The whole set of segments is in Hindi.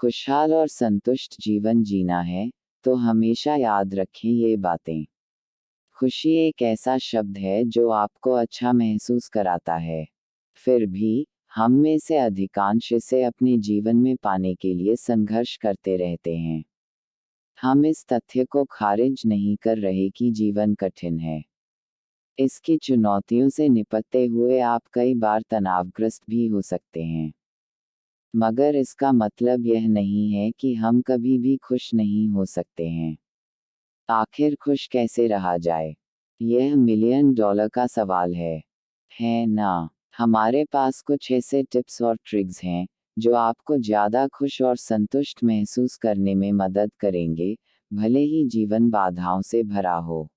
खुशहाल और संतुष्ट जीवन जीना है, तो हमेशा याद रखें ये बातें। खुशी एक ऐसा शब्द है जो आपको अच्छा महसूस कराता है। फिर भी, हम में से अधिकांश इसे अपने जीवन में पाने के लिए संघर्ष करते रहते हैं। हम इस तथ्य को खारिज नहीं कर रहे कि जीवन कठिन है। इसकी चुनौतियों से निपटते हुए आप कई बार तनावग्रस्त भी हो सकते हैं। मगर इसका मतलब यह नहीं है कि हम कभी भी खुश नहीं हो सकते हैं। आखिर खुश कैसे रहा जाए? यह मिलियन डॉलर का सवाल है ना? हमारे पास कुछ ऐसे टिप्स और ट्रिक्स हैं जो आपको ज़्यादा खुश और संतुष्ट महसूस करने में मदद करेंगे, भले ही जीवन बाधाओं से भरा हो।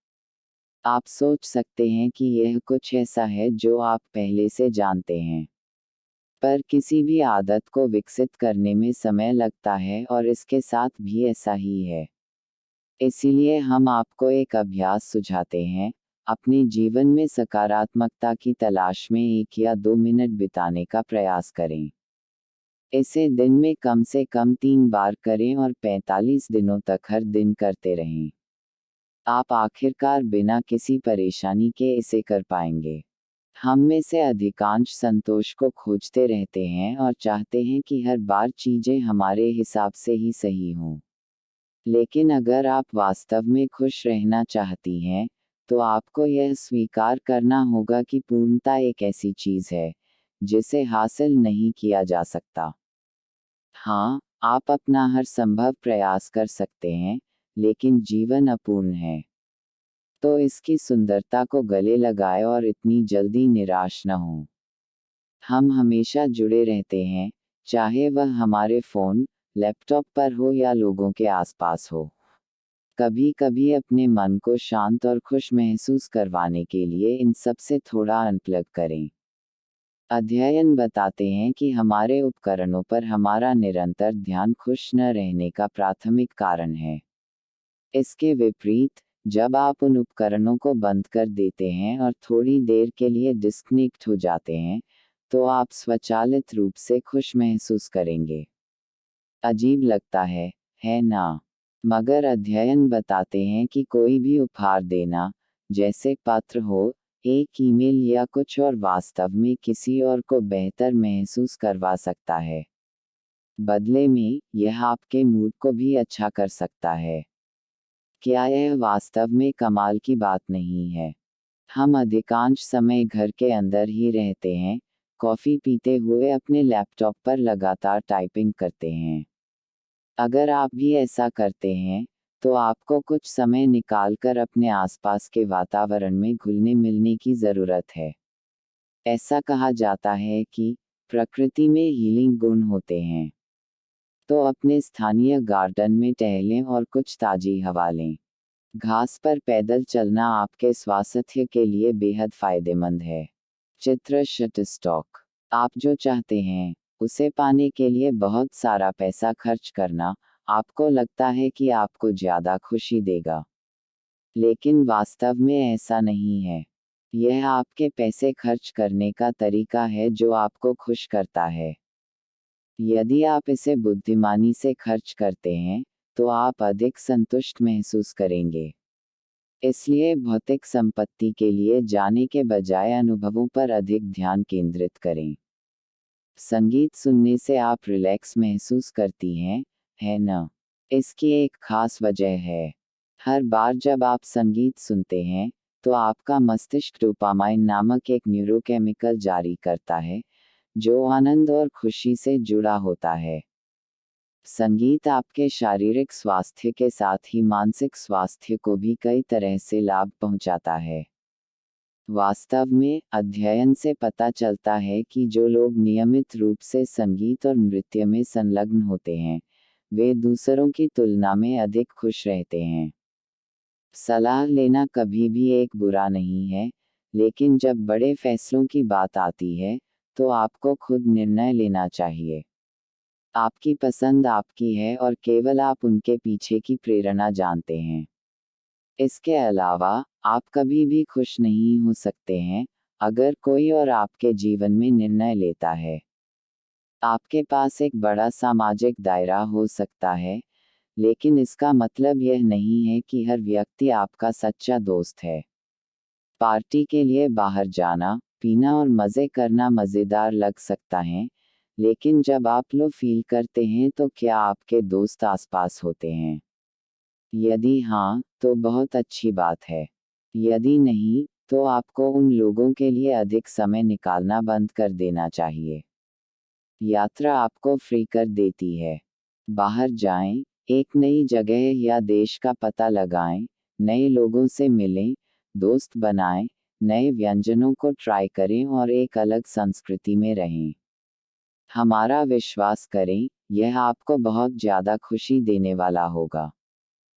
आप सोच सकते हैं कि यह कुछ ऐसा है जो आप पहले से जानते हैं। पर किसी भी आदत को विकसित करने में समय लगता है और इसके साथ भी ऐसा ही है। इसीलिए हम आपको एक अभ्यास सुझाते हैं, अपने जीवन में सकारात्मकता की तलाश में 1 या 2 मिनट बिताने का प्रयास करें। इसे दिन में कम से कम 3 बार करें और 45 दिनों तक हर दिन करते रहें। आप आखिरकार बिना किसी परेशानी के इसे कर पाएंगे। हम में से अधिकांश संतोष को खोजते रहते हैं और चाहते हैं कि हर बार चीजें हमारे हिसाब से ही सही हों। लेकिन अगर आप वास्तव में खुश रहना चाहती हैं, तो आपको यह स्वीकार करना होगा कि पूर्णता एक ऐसी चीज है जिसे हासिल नहीं किया जा सकता। हाँ, आप अपना हर संभव प्रयास कर सकते हैं, लेकिन जीवन अपूर्ण है। तो इसकी सुंदरता को गले लगाएं और इतनी जल्दी निराश न हों। हम हमेशा जुड़े रहते हैं, चाहे वह हमारे फ़ोन, लैपटॉप पर हो या लोगों के आसपास हो। कभी कभी अपने मन को शांत और खुश महसूस करवाने के लिए इन सब से थोड़ा अनप्लग करें। अध्ययन बताते हैं कि हमारे उपकरणों पर हमारा निरंतर ध्यान खुश न रहने का प्राथमिक कारण है। इसके विपरीत, जब आप उन उपकरणों को बंद कर देते हैं और थोड़ी देर के लिए डिस्कनेक्ट हो जाते हैं, तो आप स्वचालित रूप से खुश महसूस करेंगे। अजीब लगता है ना? मगर अध्ययन बताते हैं कि कोई भी उपहार देना, जैसे पत्र हो, एक ईमेल या कुछ और, वास्तव में किसी और को बेहतर महसूस करवा सकता है। बदले में, यह आपके मूड को भी अच्छा कर सकता है। क्या यह वास्तव में कमाल की बात नहीं है? हम अधिकांश समय घर के अंदर ही रहते हैं, कॉफ़ी पीते हुए अपने लैपटॉप पर लगातार टाइपिंग करते हैं। अगर आप भी ऐसा करते हैं, तो आपको कुछ समय निकालकर अपने आसपास के वातावरण में घुलने मिलने की ज़रूरत है। ऐसा कहा जाता है कि प्रकृति में हीलिंग गुण होते हैं। तो अपने स्थानीय गार्डन में टहलें और कुछ ताज़ी हवा लें। घास पर पैदल चलना आपके स्वास्थ्य के लिए बेहद फायदेमंद है। चित्र शटस्टॉक। आप जो चाहते हैं, उसे पाने के लिए बहुत सारा पैसा खर्च करना, आपको लगता है कि आपको ज़्यादा खुशी देगा। लेकिन वास्तव में ऐसा नहीं है। यह आपके पैसे खर्च करने का तरीका है जो आपको खुश करता है। यदि आप इसे बुद्धिमानी से खर्च करते हैं, तो आप अधिक संतुष्ट महसूस करेंगे। इसलिए भौतिक संपत्ति के लिए जाने के बजाय अनुभवों पर अधिक ध्यान केंद्रित करें। संगीत सुनने से आप रिलैक्स महसूस करती हैं, है ना? इसकी एक खास वजह है। हर बार जब आप संगीत सुनते हैं, तो आपका मस्तिष्क डोपामाइन नामक एक न्यूरोकेमिकल जारी करता है, जो आनंद और खुशी से जुड़ा होता है। संगीत आपके शारीरिक स्वास्थ्य के साथ ही मानसिक स्वास्थ्य को भी कई तरह से लाभ पहुंचाता है। वास्तव में, अध्ययन से पता चलता है कि जो लोग नियमित रूप से संगीत और नृत्य में संलग्न होते हैं, वे दूसरों की तुलना में अधिक खुश रहते हैं। सलाह लेना कभी भी एक बुरा नहीं है, लेकिन जब बड़े फैसलों की बात आती है, तो आपको खुद निर्णय लेना चाहिए। आपकी पसंद आपकी है और केवल आप उनके पीछे की प्रेरणा जानते हैं। इसके अलावा, आप कभी भी खुश नहीं हो सकते हैं, अगर कोई और आपके जीवन में निर्णय लेता है। आपके पास एक बड़ा सामाजिक दायरा हो सकता है, लेकिन इसका मतलब यह नहीं है कि हर व्यक्ति आपका सच्चा दोस्त है। पार्टी के लिए बाहर जाना, पीना और मज़े करना मज़ेदार लग सकता है, लेकिन जब आप लो फील करते हैं तो क्या आपके दोस्त आसपास होते हैं? यदि हाँ, तो बहुत अच्छी बात है। यदि नहीं, तो आपको उन लोगों के लिए अधिक समय निकालना बंद कर देना चाहिए। यात्रा आपको फ्री कर देती है। बाहर जाएं, एक नई जगह या देश का पता लगाएं, नए लोगों से मिलें, दोस्त बनाएं, नए व्यंजनों को ट्राई करें और एक अलग संस्कृति में रहें। हमारा विश्वास करें, यह आपको बहुत ज़्यादा खुशी देने वाला होगा।